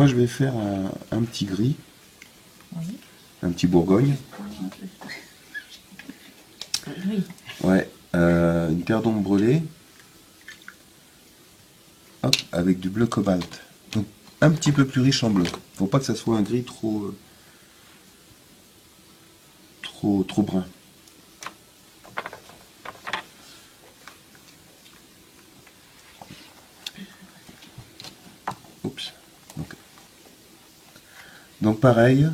moi je vais faire un petit gris, Oui. un petit Bourgogne. Oui. Ouais, une terre d'ombre brûlée. Hop, avec du bleu cobalt. Donc un petit peu plus riche en bleu. Faut pas que ça soit un gris trop brun. Oups. Donc pareil.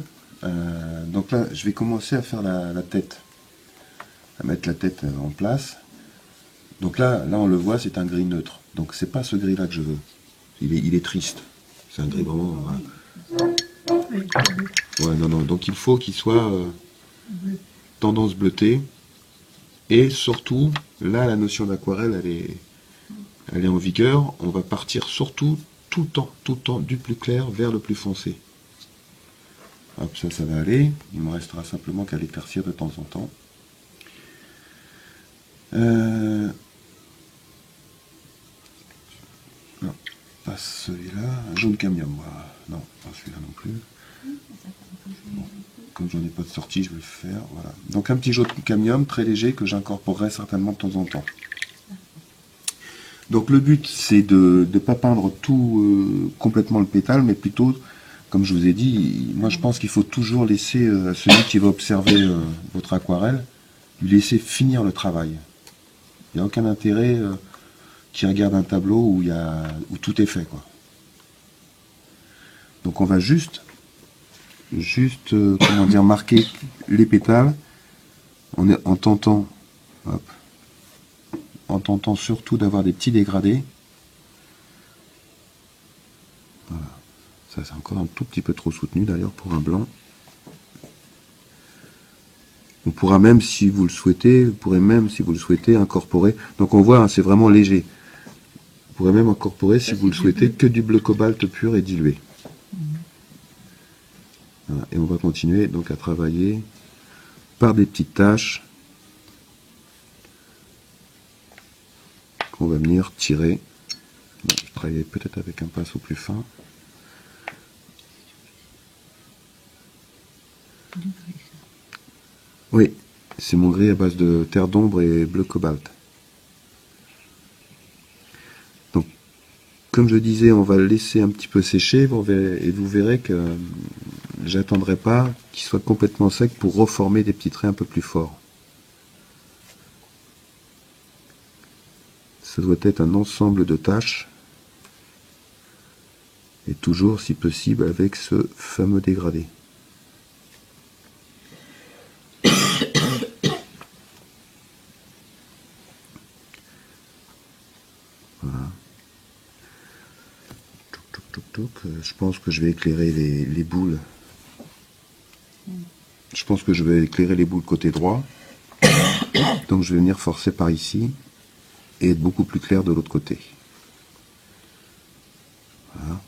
Donc là, je vais commencer à faire la tête, à mettre la tête en place. Donc là, on le voit, c'est un gris neutre. Donc c'est pas ce gris-là que je veux. Il est triste. C'est un gris vraiment. Ouais, non, non. Donc il faut qu'il soit tendance bleutée. Et surtout, là, la notion d'aquarelle, elle est en vigueur. On va partir surtout tout le temps, du plus clair vers le plus foncé. Hop, ça va aller. Il me restera simplement qu'à l'éclaircir de temps en temps. Non, pas celui-là. Jaune camium, voilà. Non, pas celui-là non plus. Bon, comme j'en ai pas de sortie, je vais le faire. Voilà. Donc un petit jaune camium très léger que j'incorporerai certainement de temps en temps. Donc le but, c'est de ne pas peindre tout complètement le pétale, mais plutôt, comme je vous ai dit, moi je pense qu'il faut toujours laisser à celui qui va observer votre aquarelle, lui laisser finir le travail. Il n'y a aucun intérêt qui regarde un tableau où tout est fait, quoi. Donc on va juste comment dire, marquer les pétales en tentant, hop, en tentant surtout d'avoir des petits dégradés. Voilà. Ça c'est encore un tout petit peu trop soutenu d'ailleurs pour un blanc. On pourra même, si vous le souhaitez, incorporer. Donc on voit, hein, c'est vraiment léger. Vous pourrez même incorporer, si vous le souhaitez, que du bleu cobalt pur et dilué. Voilà. Et on va continuer donc à travailler par des petites taches qu'on va venir tirer. Bon, je travaille peut-être avec un pinceau plus fin. Oui, c'est mon gris à base de terre d'ombre et bleu cobalt. Donc, comme je disais, on va le laisser un petit peu sécher et vous verrez que j'attendrai pas qu'il soit complètement sec pour reformer des petits traits un peu plus forts. Ça doit être un ensemble de taches et toujours, si possible, avec ce fameux dégradé. Voilà. Je pense que je vais éclairer les boules. Je pense que je vais éclairer les boules côté droit. Donc je vais venir forcer par ici et être beaucoup plus clair de l'autre côté. Voilà.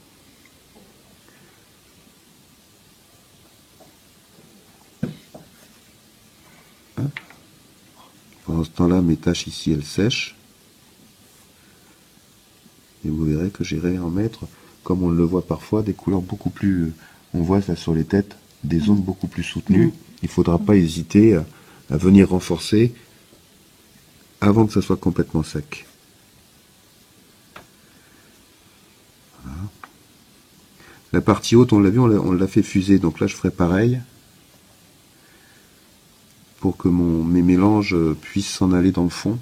Pendant ce temps-là, mes taches ici, elles sèchent. Et vous verrez que j'irai en mettre, comme on le voit parfois, des couleurs beaucoup plus... On voit ça sur les têtes, des zones beaucoup plus soutenues. Il ne faudra pas hésiter à venir renforcer avant que ça soit complètement sec. Voilà. La partie haute, on l'a vu, on l'a fait fuser. Donc là, je ferai pareil pour que mes mélanges puissent s'en aller dans le fond.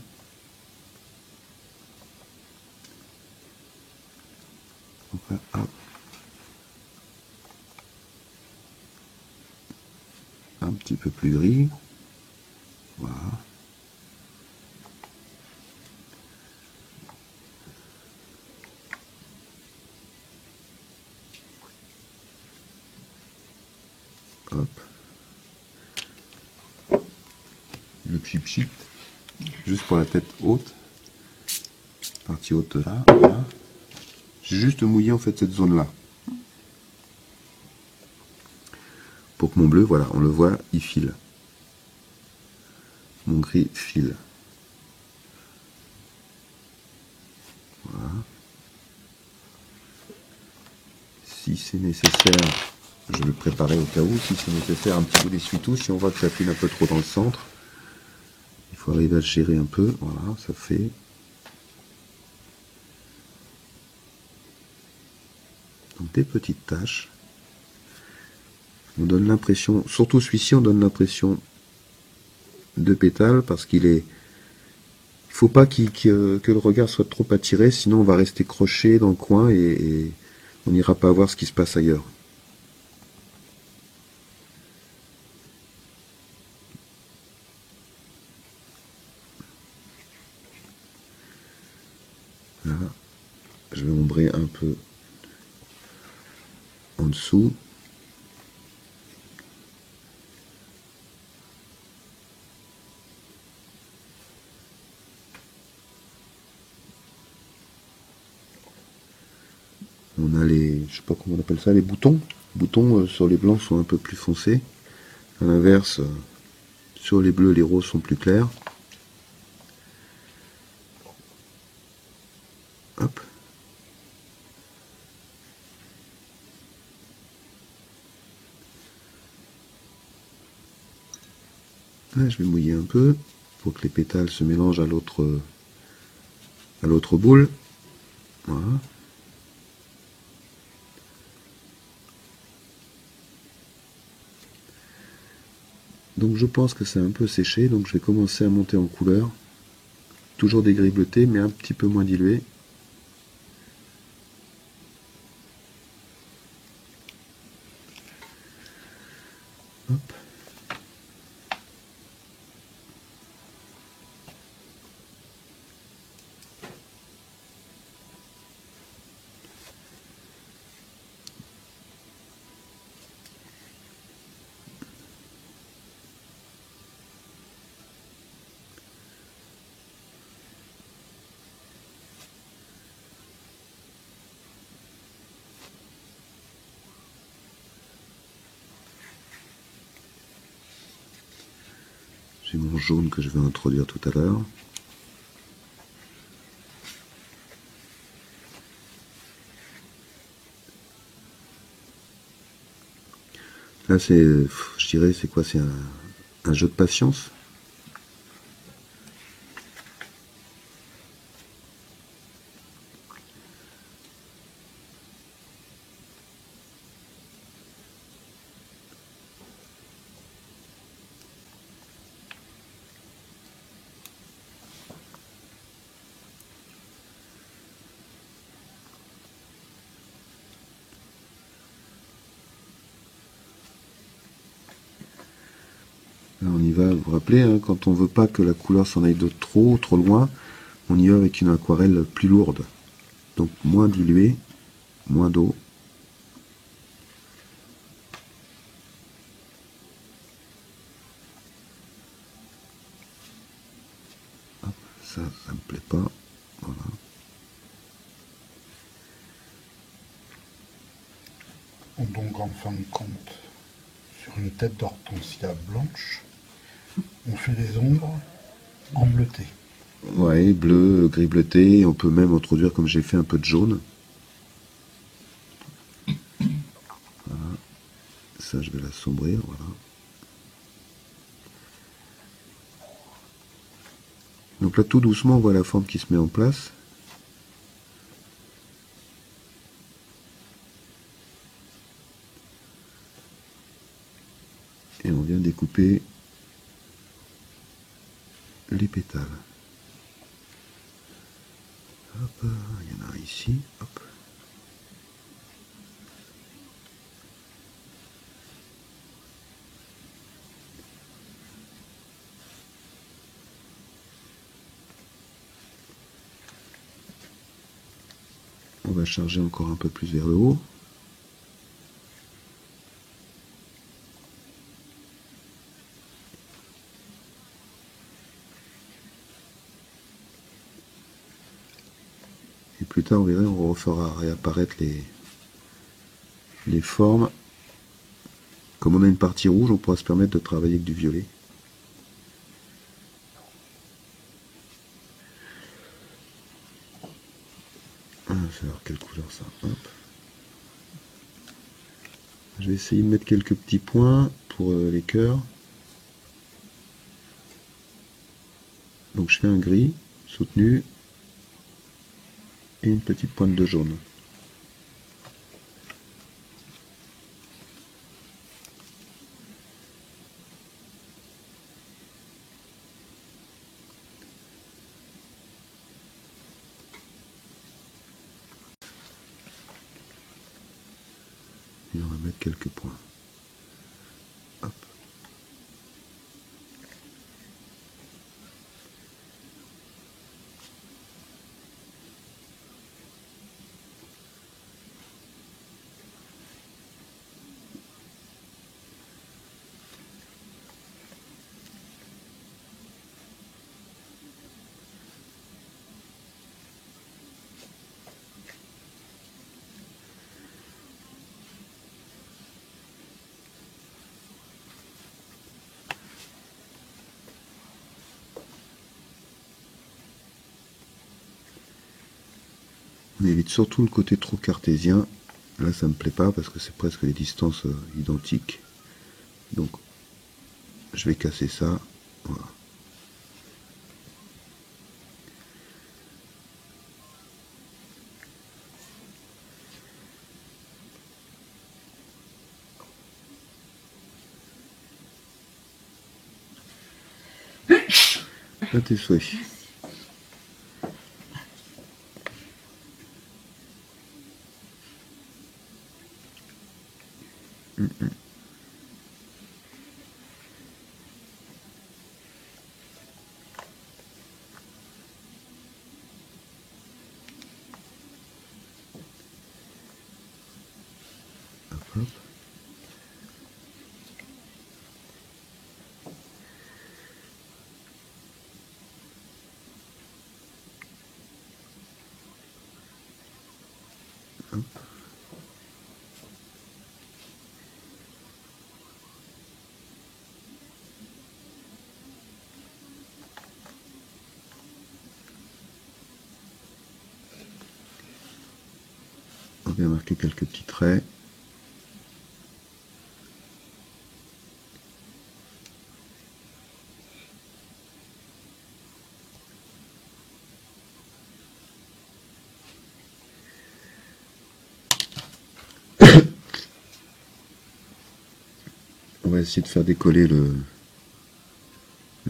Donc là, hop. Un petit peu plus gris. Voilà. Hop. Le pchit, juste pour la tête haute. Partie haute là. Voilà. J'ai juste mouillé en fait cette zone là. Pour que mon bleu, voilà, on le voit, il file. Mon gris file. Voilà. 6, c'est nécessaire, je vais le préparer au cas où, si c'est nécessaire, un petit peu d'essuie-tout. Si on voit que ça file un peu trop dans le centre, il faut arriver à le gérer un peu. Voilà, ça fait. Donc des petites taches. On donne l'impression, surtout celui-ci, on donne l'impression de pétale parce qu'il est. Il faut pas que le regard soit trop attiré, sinon on va rester croché dans le coin et on n'ira pas voir ce qui se passe ailleurs. Là, je vais ombrer un peu en dessous. On a les, je sais pas comment on appelle ça, les boutons. Les boutons sur les blancs sont un peu plus foncés. À l'inverse, sur les bleus, les roses sont plus clairs. Hop. Là, je vais mouiller un peu pour que les pétales se mélangent à l'autre boule. Voilà. Donc je pense que c'est un peu séché, donc je vais commencer à monter en couleur. Toujours des gris bleutés, mais un petit peu moins dilués. Hop. J'ai mon jaune que je vais introduire tout à l'heure. Là, c'est, je dirais, c'est quoi? C'est un jeu de patience. Là, on y va, vous vous rappelez, hein, quand on veut pas que la couleur s'en aille de trop loin, on y va avec une aquarelle plus lourde. Donc moins diluée, moins d'eau. Ça me plaît pas. Voilà. Donc en fin de compte, sur une tête d'hortensia blanche, on fait des ombres en bleuté. Ouais, bleu, gris bleuté. On peut même introduire, comme j'ai fait, un peu de jaune. Voilà. Ça, je vais l'assombrir, voilà. Donc là, tout doucement, on voit la forme qui se met en place. Et on vient découper les pétales. Hop, il y en a un ici, hop. On va charger encore un peu plus vers le haut. Et plus tard, on verra, on refera réapparaître les formes. Comme on a une partie rouge, on pourra se permettre de travailler avec du violet. Ah, je vais voir quelle couleur ça. Hop. Je vais essayer de mettre quelques petits points pour les cœurs. Donc je fais un gris soutenu et une petite pointe de jaune. Et on va mettre quelques points. Hop. On évite surtout le côté trop cartésien. Là, ça me plaît pas parce que c'est presque les distances identiques. Donc, je vais casser ça. Voilà. À tes souhaits. Hop. Hop. On vient marquer quelques petits traits. On va essayer de faire décoller le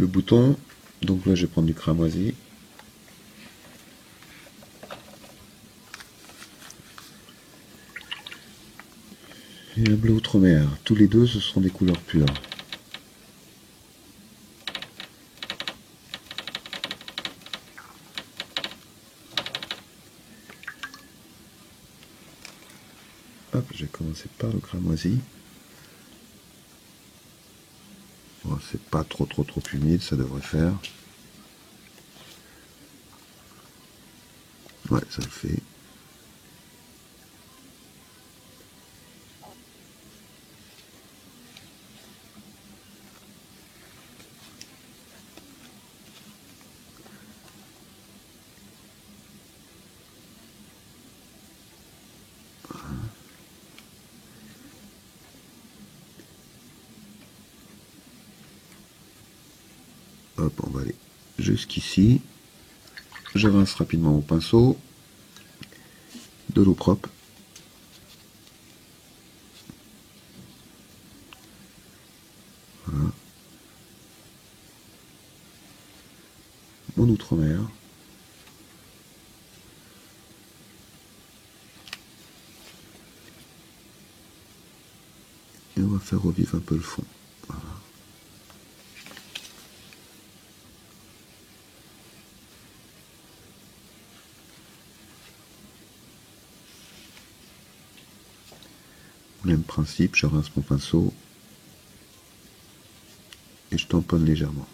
bouton. Donc là, je vais prendre du cramoisi. Et un bleu outre-mer. Tous les deux, ce seront des couleurs pures. Hop, je vais commencer par le cramoisi. Bon, c'est pas trop humide, ça devrait faire. Ouais, ça le fait. Hop, on va aller jusqu'ici. Je rince rapidement au pinceau. De l'eau propre. Voilà. Mon outre-mer. Et on va faire revivre un peu le fond. Voilà. Même principe, je rince mon pinceau et je tamponne légèrement.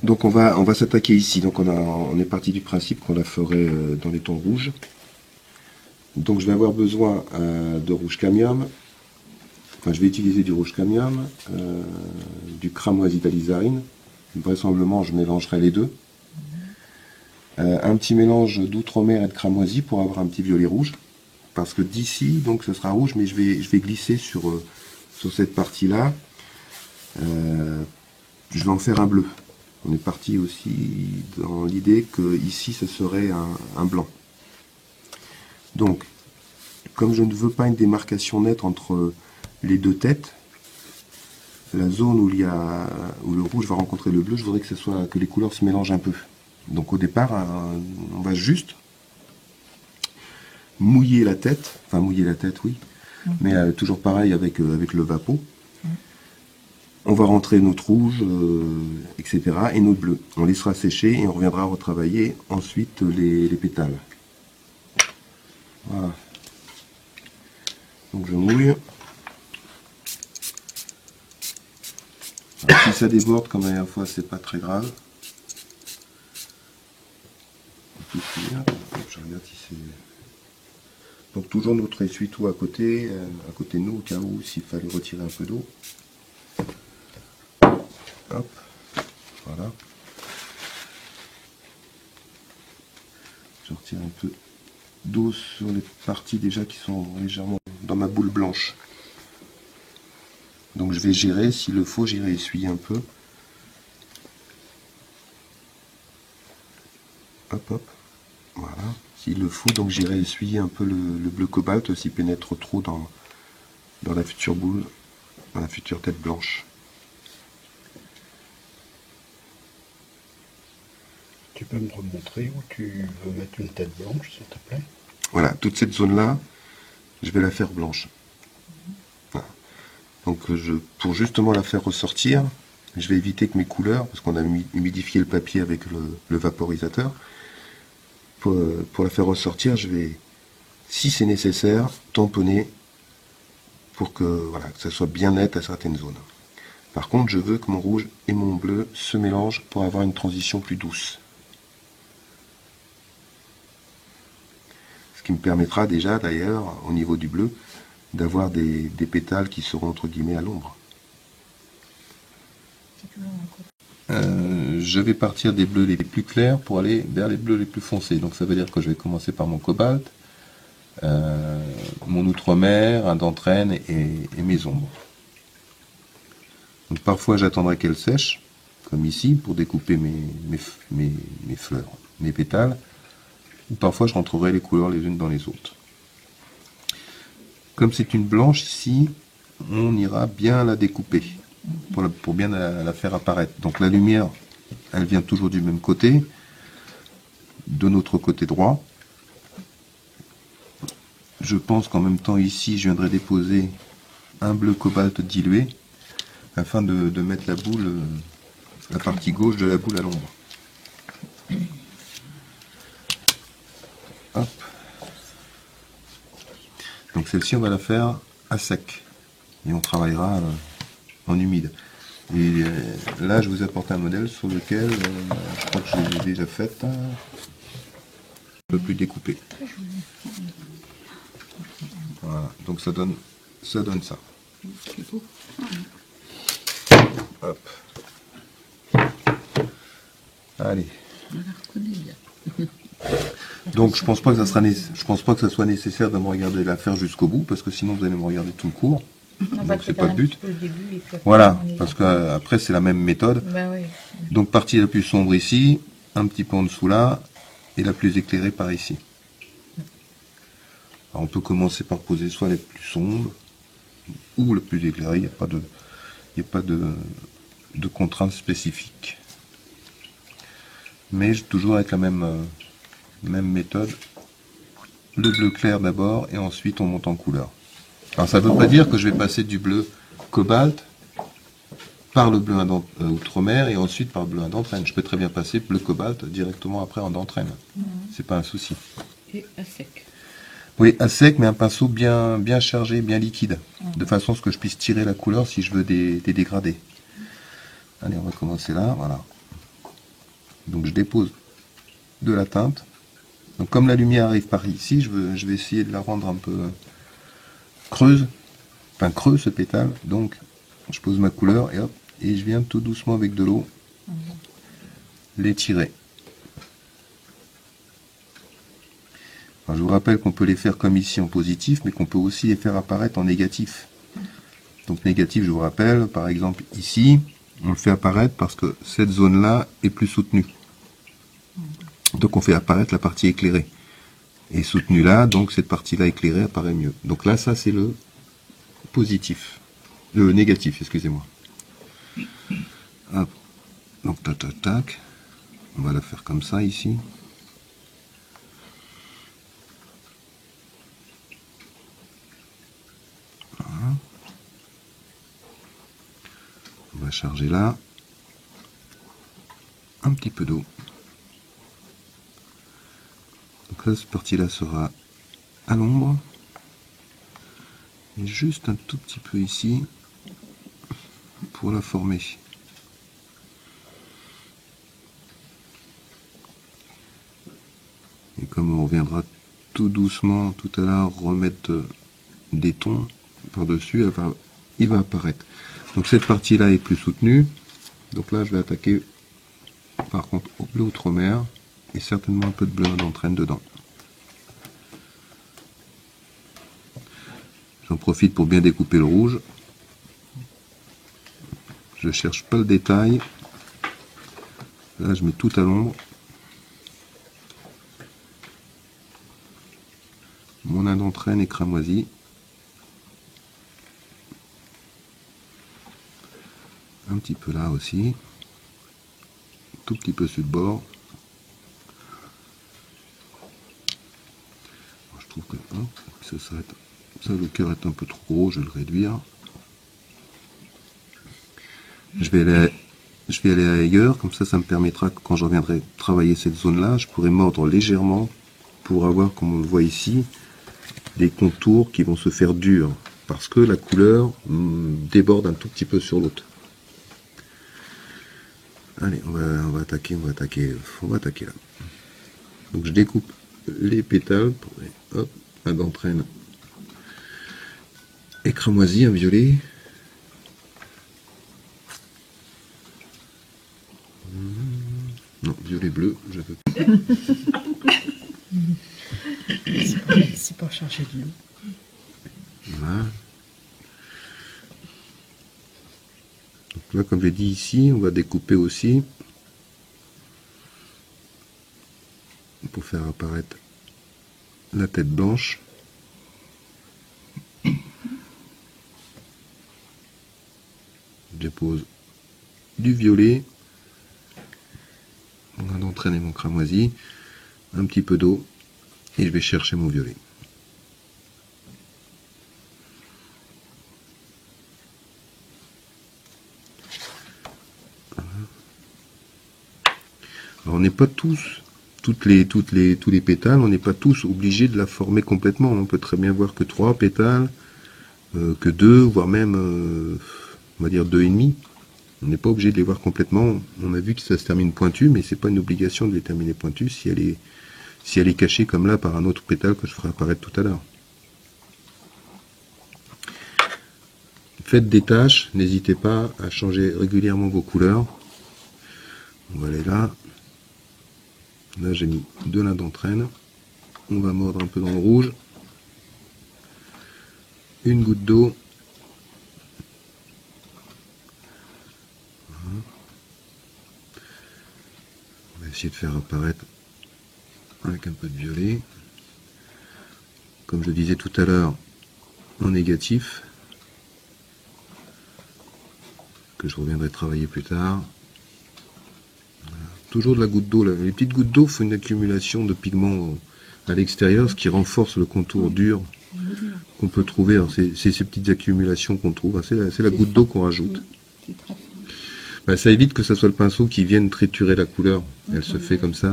Donc on va s'attaquer ici. Donc on est parti du principe qu'on la ferait dans les tons rouges. Donc je vais avoir besoin de rouge cadmium, Enfin, je vais utiliser du rouge cadmium, du cramoisi d'alizarine. Vraisemblablement, je mélangerai les deux. Un petit mélange d'outremer et de cramoisi pour avoir un petit violet rouge. Parce que d'ici, donc ce sera rouge, mais je vais glisser sur cette partie-là. Je vais en faire un bleu. On est parti aussi dans l'idée que ici, ce serait un blanc. Donc, comme je ne veux pas une démarcation nette entre les deux têtes, la zone où le rouge va rencontrer le bleu, je voudrais que les couleurs se mélangent un peu. Donc au départ, on va juste mouiller la tête, oui, mais toujours pareil avec le vapeau. On va rentrer notre rouge, etc. et notre bleu. On laissera sécher et on reviendra retravailler ensuite les pétales. Voilà. Donc je mouille. Alors, si ça déborde comme la dernière fois, c'est pas très grave. Je regarde si c'est... Donc toujours notre essuie-tout à côté de nous, au cas où s'il fallait retirer un peu d'eau. Hop, voilà. Je retire un peu d'eau sur les parties déjà qui sont légèrement dans ma boule blanche. Donc je vais gérer, s'il le faut, j'irai essuyer un peu. Hop, hop. Voilà. S'il le faut, donc j'irai essuyer un peu le bleu cobalt s'il pénètre trop dans la future boule, dans la future tête blanche. Tu peux me remontrer où tu veux mettre une tête blanche, s'il te plaît? Voilà, toute cette zone-là, je vais la faire blanche. Voilà. Donc pour justement la faire ressortir, je vais éviter que mes couleurs, parce qu'on a humidifié le papier avec le vaporisateur, pour la faire ressortir, je vais, si c'est nécessaire, tamponner pour que, voilà, que ça soit bien net à certaines zones. Par contre, je veux que mon rouge et mon bleu se mélangent pour avoir une transition plus douce. Ce qui me permettra déjà, d'ailleurs, au niveau du bleu, d'avoir des pétales qui seront entre guillemets à l'ombre. Je vais partir des bleus les plus clairs pour aller vers les bleus les plus foncés. Donc ça veut dire que je vais commencer par mon cobalt, mon outremer, un d'entraîne et mes ombres. Donc parfois j'attendrai qu'elles sèchent, comme ici, pour découper mes fleurs, mes pétales. Ou parfois je rentrerai les couleurs les unes dans les autres. Comme c'est une blanche ici, on ira bien la découper pour bien la faire apparaître. Donc la lumière, elle vient toujours du même côté, de notre côté droit. Je pense qu'en même temps ici, je viendrai déposer un bleu cobalt dilué afin de mettre la boule, la partie gauche de la boule à l'ombre. Hop. Donc celle-ci, on va la faire à sec. Et on travaillera en humide. Et là, je vous apporte un modèle sur lequel, je crois que je l'ai déjà fait, un peu plus découpé. Voilà, donc ça donne ça. Hop. Allez. On la reconnaît bien. Donc je pense pas que ça soit nécessaire de me regarder la faire jusqu'au bout, parce que sinon vous allez me regarder tout le cours. Donc c'est pas le but. Voilà, parce qu'après c'est la même méthode. Bah oui. Donc partie la plus sombre ici, un petit peu en dessous là, et la plus éclairée par ici. Alors on peut commencer par poser soit les plus sombres, ou le plus éclairé, il n'y a pas de contrainte spécifique. Mais toujours avec la même méthode. Le bleu clair d'abord, et ensuite on monte en couleur. Alors ça ne veut pas dire que je vais passer du bleu cobalt par le bleu outremer et ensuite par le bleu d'entraîne. Je peux très bien passer bleu cobalt directement après en d'entraîne. C'est pas un souci. Et à sec. Oui, à sec, mais un pinceau bien chargé, bien liquide, de façon à ce que je puisse tirer la couleur si je veux des dégradés. Allez, on va commencer là, voilà. Donc je dépose de la teinte. Donc comme la lumière arrive par ici, je vais essayer de la rendre un peu creuse enfin creux ce pétale, donc je pose ma couleur et hop, et je viens tout doucement avec de l'eau l'étirer. Alors, je vous rappelle qu'on peut les faire comme ici en positif, mais qu'on peut aussi les faire apparaître en négatif. Donc négatif, je vous rappelle, par exemple ici, on le fait apparaître parce que cette zone-là est plus soutenue. Donc on fait apparaître la partie éclairée. Et soutenue là, donc cette partie-là éclairée apparaît mieux. Donc là, ça c'est le positif. Le négatif, excusez-moi. Hop. Donc tac tac tac. On va la faire comme ça ici. Voilà. On va charger là. Un petit peu d'eau. Donc là, cette partie-là sera à l'ombre. Et juste un tout petit peu ici pour la former. Et comme on reviendra tout doucement tout à l'heure remettre des tons par-dessus, il va apparaître. Donc cette partie-là est plus soutenue. Donc là, je vais attaquer par contre au bleu outre-mer et certainement un peu de bleu d'entraîne dedans. J'en profite pour bien découper le rouge. Je cherche pas le détail. Là, je mets tout à l'ombre. Mon nain d'entraîne est cramoisi. Un petit peu là aussi. Tout petit peu sur le bord. Alors, je trouve que hop, ça, le cœur est un peu trop gros, je vais le réduire. Je vais aller ailleurs, comme ça me permettra que quand je reviendrai travailler cette zone-là, je pourrai mordre légèrement pour avoir, comme on le voit ici, des contours qui vont se faire durs, parce que la couleur déborde un tout petit peu sur l'autre. Allez, on va attaquer là. Donc je découpe les pétales, hop, un d'entraîne et cramoisi, un violet. Non, violet bleu, je veux. C'est pas chargé de l'eau. Voilà. Donc là, comme j'ai dit ici, on va découper aussi pour faire apparaître la tête blanche. Je dépose du violet, on va entraîner mon cramoisi, un petit peu d'eau et je vais chercher mon violet. Alors on n'est pas tous, tous les pétales, on n'est pas tous obligés de la former complètement. On peut très bien voir que 3 pétales, que 2, voire même, on va dire 2,5. On n'est pas obligé de les voir complètement. On a vu que ça se termine pointu, mais c'est pas une obligation de les terminer pointus si elle est cachée comme là par un autre pétale que je ferai apparaître tout à l'heure. Faites des tâches, n'hésitez pas à changer régulièrement vos couleurs. On va aller là. Là j'ai mis 2 nains d'entraîne. On va mordre un peu dans le rouge. Une goutte d'eau. On va essayer de faire apparaître avec un peu de violet. Comme je disais tout à l'heure, en négatif, que je reviendrai travailler plus tard. Voilà. Toujours de la goutte d'eau. Les petites gouttes d'eau font une accumulation de pigments à l'extérieur, ce qui renforce le contour dur qu'on peut trouver. C'est ces petites accumulations qu'on trouve. C'est la goutte d'eau qu'on rajoute. Ben, ça évite que ce soit le pinceau qui vienne triturer la couleur. Elle se fait comme ça.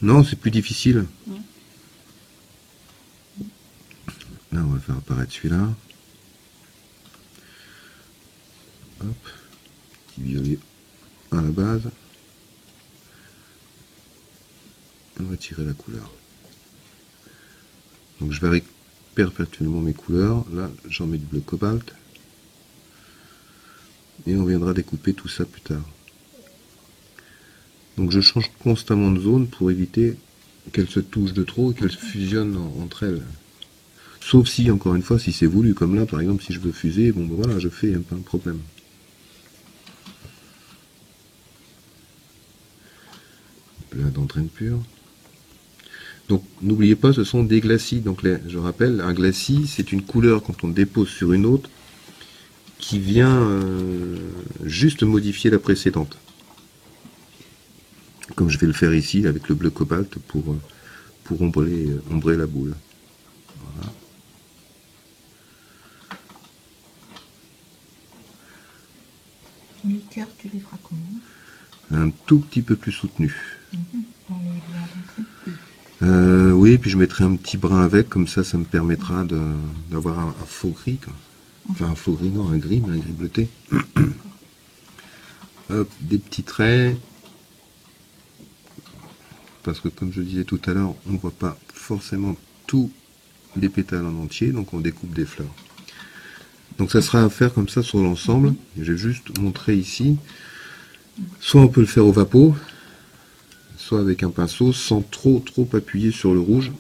Non, c'est plus difficile. Là, on va faire apparaître celui-là. Hop, petit violet à la base. On va tirer la couleur. Donc je vais repère virtuellement mes couleurs. Là, j'en mets du bleu cobalt. Et on viendra découper tout ça plus tard. Donc je change constamment de zone pour éviter qu'elles se touchent de trop et qu'elles fusionnent entre elles. Sauf si, encore une fois, si c'est voulu, comme là, par exemple, si je veux fuser, bon ben voilà, je fais, pas un problème. Bleu d'entraîne pure. Donc n'oubliez pas, ce sont des glacis. Donc je rappelle, un glacis, c'est une couleur quand on dépose sur une autre qui vient juste modifier la précédente. Comme je vais le faire ici avec le bleu cobalt pour ombrer la boule. Voilà. Les cœurs, tu les feras comment? Un tout petit peu plus soutenu. Dans les blancs d'entrée. Oui, puis je mettrai un petit brin avec, comme ça me permettra d'avoir un faux gris. Quoi. Enfin un faux gris, non, un gris, mais un gris bleuté. Hop, des petits traits. Parce que comme je disais tout à l'heure, on ne voit pas forcément tous les pétales en entier, donc on découpe des fleurs. Donc ça sera à faire comme ça sur l'ensemble. J'ai juste montré ici. Soit on peut le faire au vapeau, soit avec un pinceau, sans trop appuyer sur le rouge,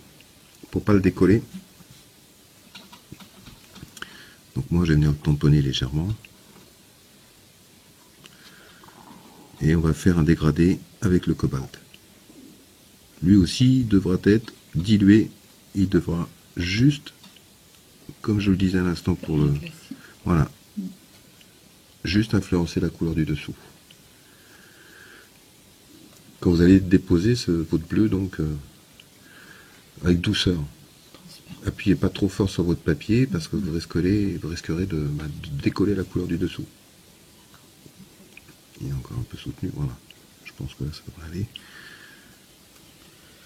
pour pas le décoller. Donc moi je vais venir le tamponner légèrement. Et on va faire un dégradé avec le cobalt. Lui aussi devra être dilué, il devra juste, comme je le disais à l'instant pour le... Voilà. Juste influencer la couleur du dessous. Quand vous allez déposer votre bleu, donc avec douceur. Appuyez pas trop fort sur votre papier parce que vous risquerez de décoller la couleur du dessous. Il est encore un peu soutenu, voilà. Je pense que là ça devrait aller.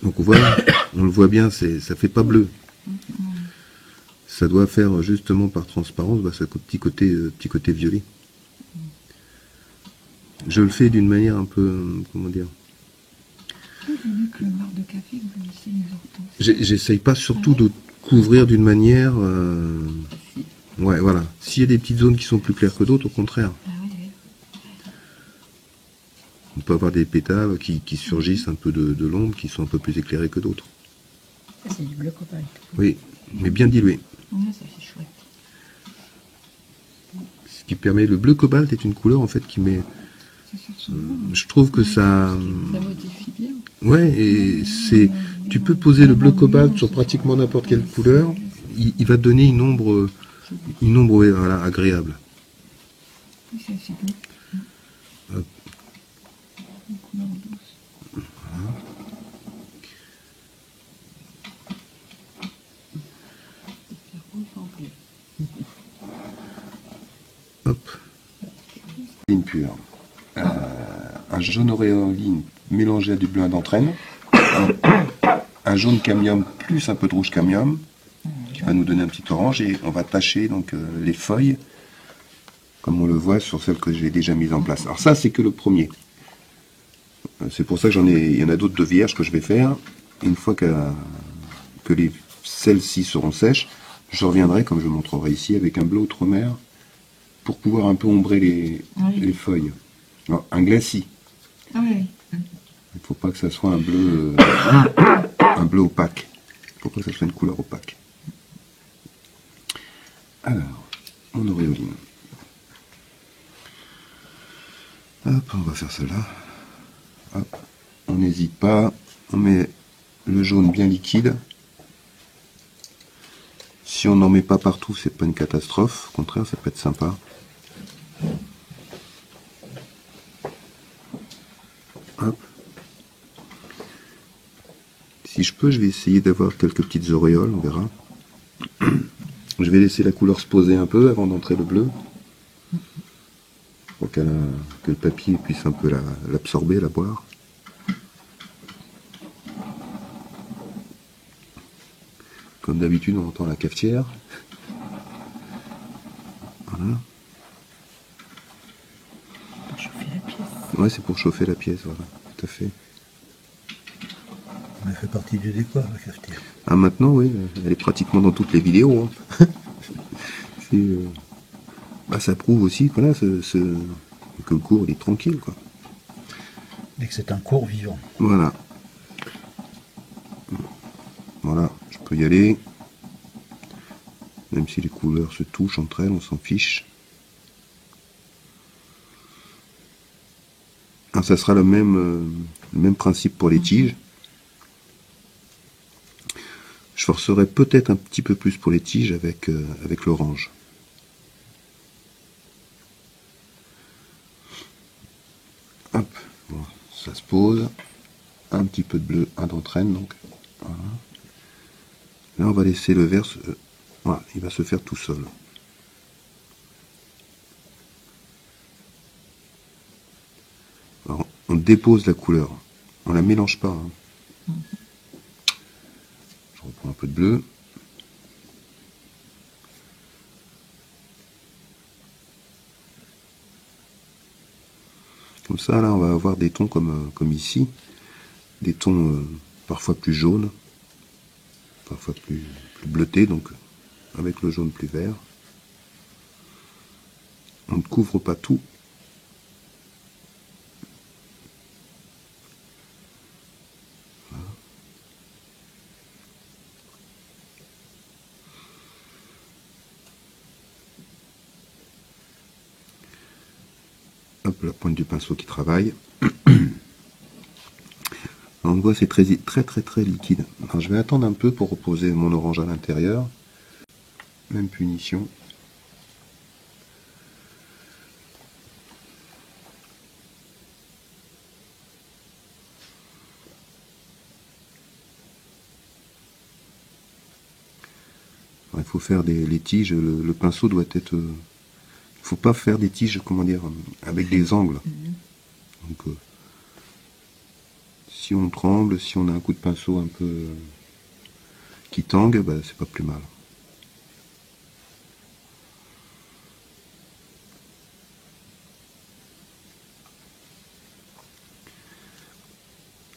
Donc voilà, on le voit bien, ça fait pas bleu. Ça doit faire justement par transparence, ce petit côté violet. Je le fais d'une manière un peu, comment dire. J'essaye pas surtout de couvrir d'une manière. Ouais, voilà. S'il y a des petites zones qui sont plus claires que d'autres, au contraire. On peut avoir des pétales qui surgissent un peu de l'ombre, qui sont un peu plus éclairés que d'autres. Ça, c'est du bleu cobalt. Oui, mais bien dilué. Ouais, ça c'est chouette. Ce qui permet, le bleu cobalt est une couleur en fait qui met. Je trouve que ça. Ça modifie bien. Ouais, et tu peux poser le bleu cobalt sur pratiquement n'importe quelle couleur, il va donner une ombre voilà, agréable. Oui, c'est assez bleu. Hop. Une couleur douce. Voilà. Hop. Ligne pure. Un jaune auréoline mélangé à du bleu d'entraîne. Un jaune cambium plus un peu de rouge cambium qui va nous donner un petit orange et on va tacher donc les feuilles comme on le voit sur celles que j'ai déjà mises en place. Alors ça c'est que le premier. C'est pour ça que il y en a d'autres de vierges que je vais faire. Une fois que celles-ci seront sèches, je reviendrai comme je montrerai ici avec un bleu outre-mer pour pouvoir un peu ombrer les feuilles. Alors, un glacis. Ah oui. Il ne faut pas que ça soit un bleu opaque. Il ne faut pas que ça soit une couleur opaque. Alors, mon auréoline. Hop, on va faire cela. Hop, on n'hésite pas. On met le jaune bien liquide. Si on n'en met pas partout, c'est pas une catastrophe. Au contraire, ça peut être sympa. Hop. Si je peux, je vais essayer d'avoir quelques petites auréoles, on verra. Je vais laisser la couleur se poser un peu avant d'entrer le bleu. Pour que le papier puisse un peu l'absorber, la boire. Comme d'habitude, on entend la cafetière. Voilà. Pour chauffer la pièce. Ouais, c'est pour chauffer la pièce, voilà, tout à fait. Elle fait partie du décor, la cafetière. Ah, maintenant, oui, elle est pratiquement dans toutes les vidéos. Hein. C'est, bah, ça prouve aussi voilà, que le cours il est tranquille. Quoi. Et que c'est un cours vivant. Voilà. Voilà, je peux y aller. Même si les couleurs se touchent entre elles, on s'en fiche. Alors, ça sera le même principe pour les tiges. Je forcerai peut-être un petit peu plus pour les tiges avec l'orange. Hop, bon, ça se pose. Un petit peu de bleu, un d'entraîne donc. Voilà. Là, on va laisser le vert, voilà, il va se faire tout seul. Alors, on dépose la couleur, on la mélange pas. Hein. Je reprends un peu de bleu. Comme ça, là, on va avoir des tons comme ici, des tons parfois plus jaunes, parfois plus bleutés, donc avec le jaune plus vert. On ne couvre pas tout. Voilà. Hop, la pointe du pinceau qui travaille. On voit c'est très liquide. Alors, je vais attendre un peu pour reposer mon orange à l'intérieur. Même punition. Il faut faire les tiges, le pinceau doit être... il faut pas faire des tiges, comment dire, avec des angles. Donc, si on tremble, si on a un coup de pinceau un peu qui tangue, bah, c'est pas plus mal.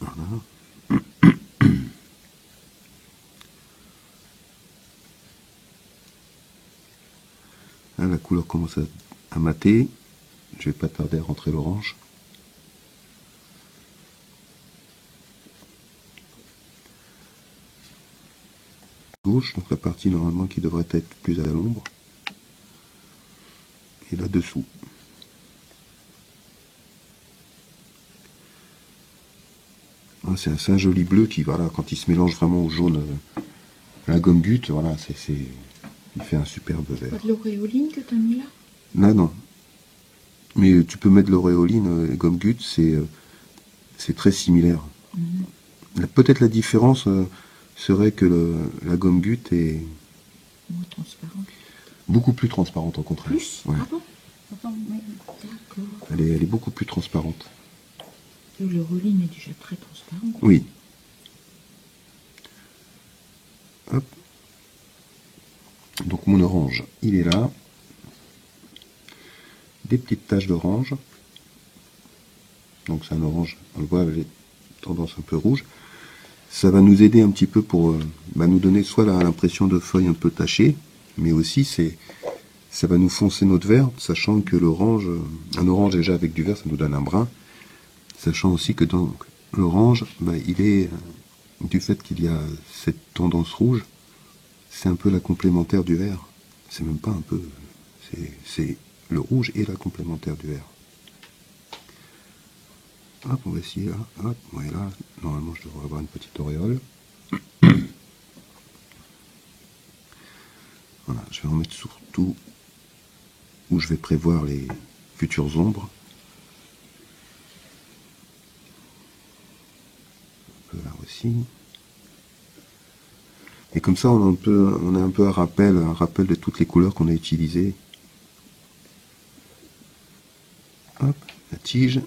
Voilà. Là, la couleur commence à mater. Je vais pas tarder à rentrer l'orange. Gauche, donc la partie normalement qui devrait être plus à l'ombre. Et là-dessous. C'est un joli bleu qui, voilà, quand il se mélange vraiment au jaune, la gomme gute, voilà, il fait un superbe vert. Pas de l'auréoline que tu as mis là? Là, non. Mais tu peux mettre l'auréoline et gomme gute, c'est très similaire. Peut-être la différence serait que la gomme gute est Moins transparente. beaucoup plus transparente, au contraire. Plus? Ouais. Ah bon? Attends, mais d'accord. Elle est beaucoup plus transparente. L'auréoline est déjà très transparente. Oui. Hop. Donc mon orange, il est là. Des petites taches d'orange. Donc c'est un orange, on le voit avec tendance un peu rouge. Ça va nous aider un petit peu pour nous donner soit l'impression de feuilles un peu tachées, mais aussi ça va nous foncer notre vert, sachant que l'orange, un orange déjà avec du vert, ça nous donne un brun. Sachant aussi que dans l'orange, il est, du fait qu'il y a cette tendance rouge, c'est un peu la complémentaire du vert. C'est même pas un peu, c'est le rouge et la complémentaire du vert. Hop, on va essayer là. Hop, ouais, là, normalement je devrais avoir une petite auréole. Voilà, je vais en mettre surtout où je vais prévoir les futures ombres. Un peu là aussi. Et comme ça, on a un peu un rappel de toutes les couleurs qu'on a utilisées. Hop, la tige.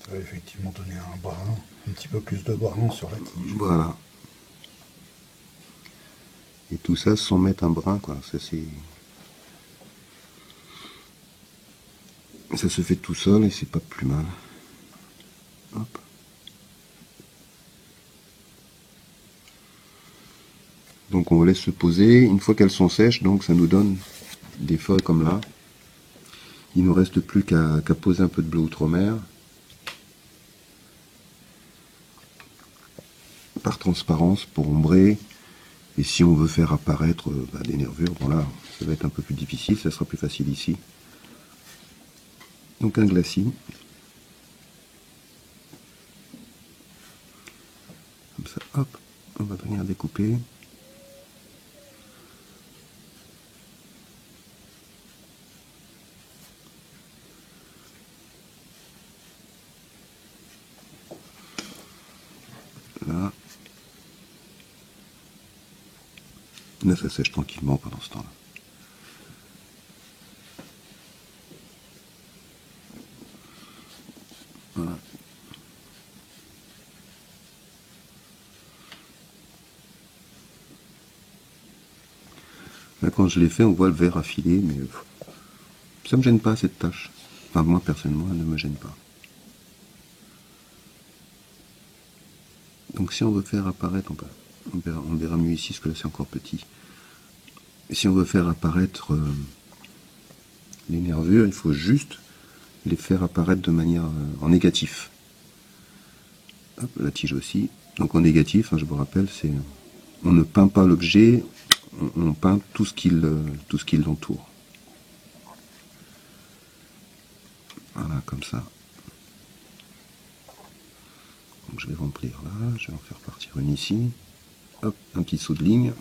Ça va effectivement donner un brun, un petit peu plus de brun sur la tige. Voilà. Et tout ça sans mettre un brin, quoi. Ça se fait tout seul et c'est pas plus mal. Hop. Donc on laisse se poser. Une fois qu'elles sont sèches, donc ça nous donne des feuilles comme là. Il ne nous reste plus qu'à poser un peu de bleu outre-mer. Par transparence pour ombrer. Et si on veut faire apparaître des nervures, bon là, ça va être un peu plus difficile, ça sera plus facile ici. Donc un glacis. Comme ça, hop, on va venir découper. Là. Là, ça sèche tranquillement pendant ce temps-là. Voilà. Là, quand je l'ai fait, on voit le verre affilé, mais ça me gêne pas cette tâche. Enfin, moi, personnellement, elle ne me gêne pas. Donc, si on veut faire apparaître, on verra mieux ici, parce que là, c'est encore petit. Et si on veut faire apparaître les nervures, il faut juste les faire apparaître de manière en négatif. Hop, la tige aussi. Donc en négatif, hein, je vous rappelle, c'est on ne peint pas l'objet, on peint tout ce qui l'entoure. Voilà, comme ça. Donc je vais remplir là, je vais en faire partir une ici. Hop, un petit saut de ligne.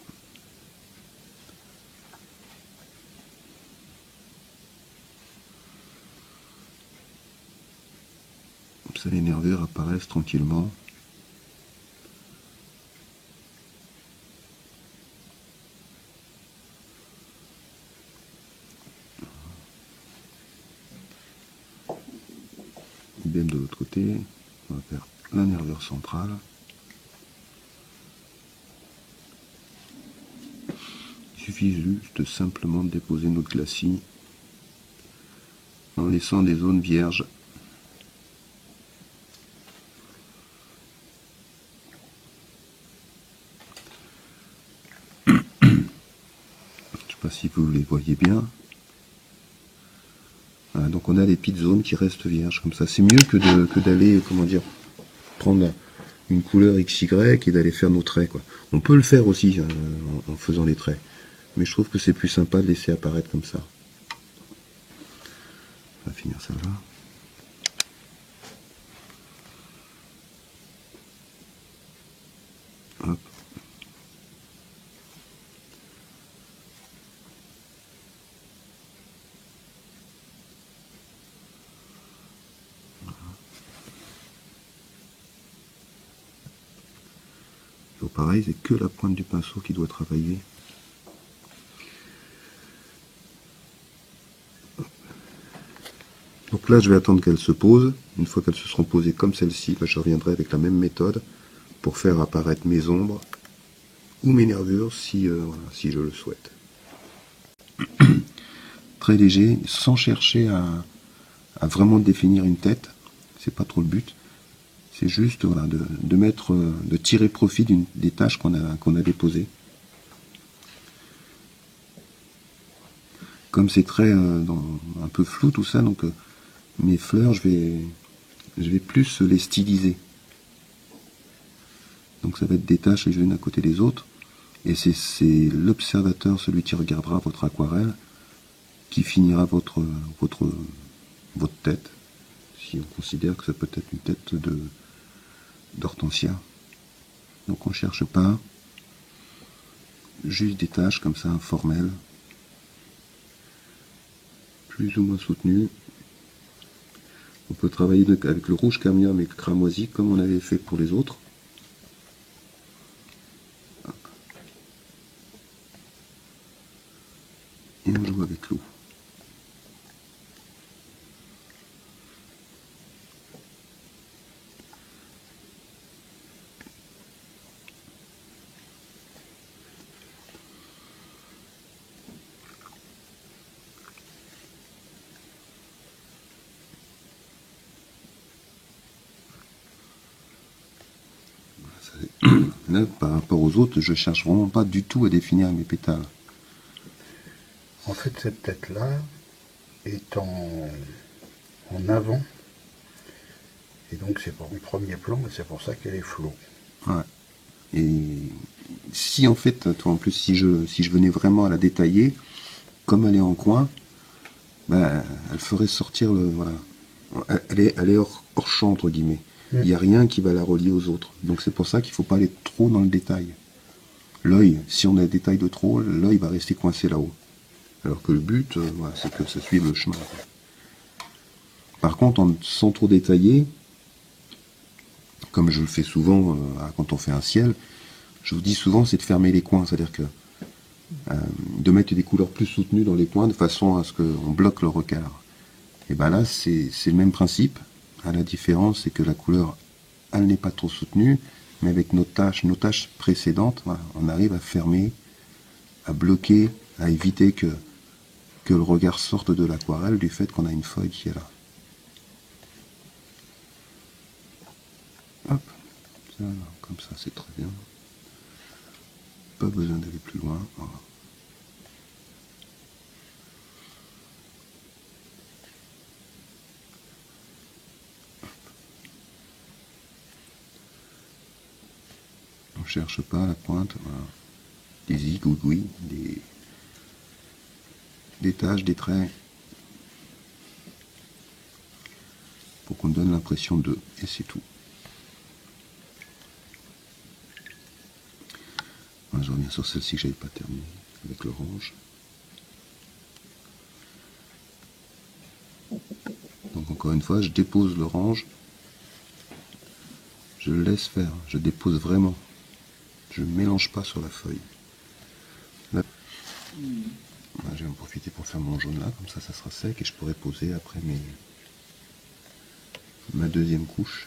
Comme ça, les nervures apparaissent tranquillement. Idem de l'autre côté. On va faire la nervure centrale. Il suffit juste simplement de déposer notre glacis en laissant des zones vierges. Je ne sais pas si vous les voyez bien. Voilà, donc on a des petites zones qui restent vierges comme ça. C'est mieux que d'aller, comment dire, prendre une couleur XY et d'aller faire nos traits, quoi. On peut le faire aussi en faisant les traits. Mais je trouve que c'est plus sympa de laisser apparaître comme ça. On va finir celle-là. Hop. Donc pareil, c'est que la pointe du pinceau qui doit travailler. Donc là, je vais attendre qu'elles se posent. Une fois qu'elles se seront posées comme celle-ci, je reviendrai avec la même méthode pour faire apparaître mes ombres ou mes nervures si, voilà, si je le souhaite. Très léger, sans chercher à vraiment définir une tête. C'est pas trop le but. C'est juste voilà, de tirer profit des tâches qu'on a déposées. Comme c'est très un peu flou tout ça, donc mes fleurs, je vais plus les styliser. Donc ça va être des tâches les unes à côté des autres. Et c'est l'observateur, celui qui regardera votre aquarelle, qui finira votre tête. Si on considère que ça peut être une tête d'hortensia. Donc on ne cherche pas, juste des tâches comme ça informelles, plus ou moins soutenues. On peut travailler avec le rouge cadmium et le cramoisi comme on avait fait pour les autres. Et on joue avec l'eau. Là, par rapport aux autres, je cherche vraiment pas du tout à définir mes pétales. En fait, cette tête-là est en avant. Et donc, c'est pour le premier plan, et c'est pour ça qu'elle est floue. Ouais. Et si en fait, toi en plus, si je venais vraiment à la détailler, comme elle est en coin, ben, elle ferait sortir le. Voilà. Elle est hors champ, entre guillemets. Il n'y a rien qui va la relier aux autres. Donc c'est pour ça qu'il ne faut pas aller trop dans le détail. L'œil, si on a des détails de trop, l'œil va rester coincé là-haut. Alors que le but, voilà, c'est que ça suive le chemin. Par contre, sans trop détailler, comme je le fais souvent quand on fait un ciel, je vous dis souvent, c'est de fermer les coins. C'est-à-dire que de mettre des couleurs plus soutenues dans les coins de façon à ce qu'on bloque le regard. Et bien là, c'est le même principe. La différence, c'est que la couleur, elle n'est pas trop soutenue, mais avec nos tâches précédentes, voilà, on arrive à fermer, à bloquer, à éviter que le regard sorte de l'aquarelle du fait qu'on a une feuille qui est là. Hop, ça, comme ça, c'est très bien. Pas besoin d'aller plus loin. Voilà. On cherche pas la pointe, voilà. Des zigouigouis, des taches, des traits, pour qu'on donne l'impression de, et c'est tout. Voilà, je reviens sur celle-ci que j'avais pas terminée, avec l'orange. Donc encore une fois, je dépose l'orange, je le laisse faire, je dépose vraiment. Je ne mélange pas sur la feuille. Là, je vais en profiter pour faire mon jaune là, comme ça, ça sera sec et je pourrai poser après ma deuxième couche.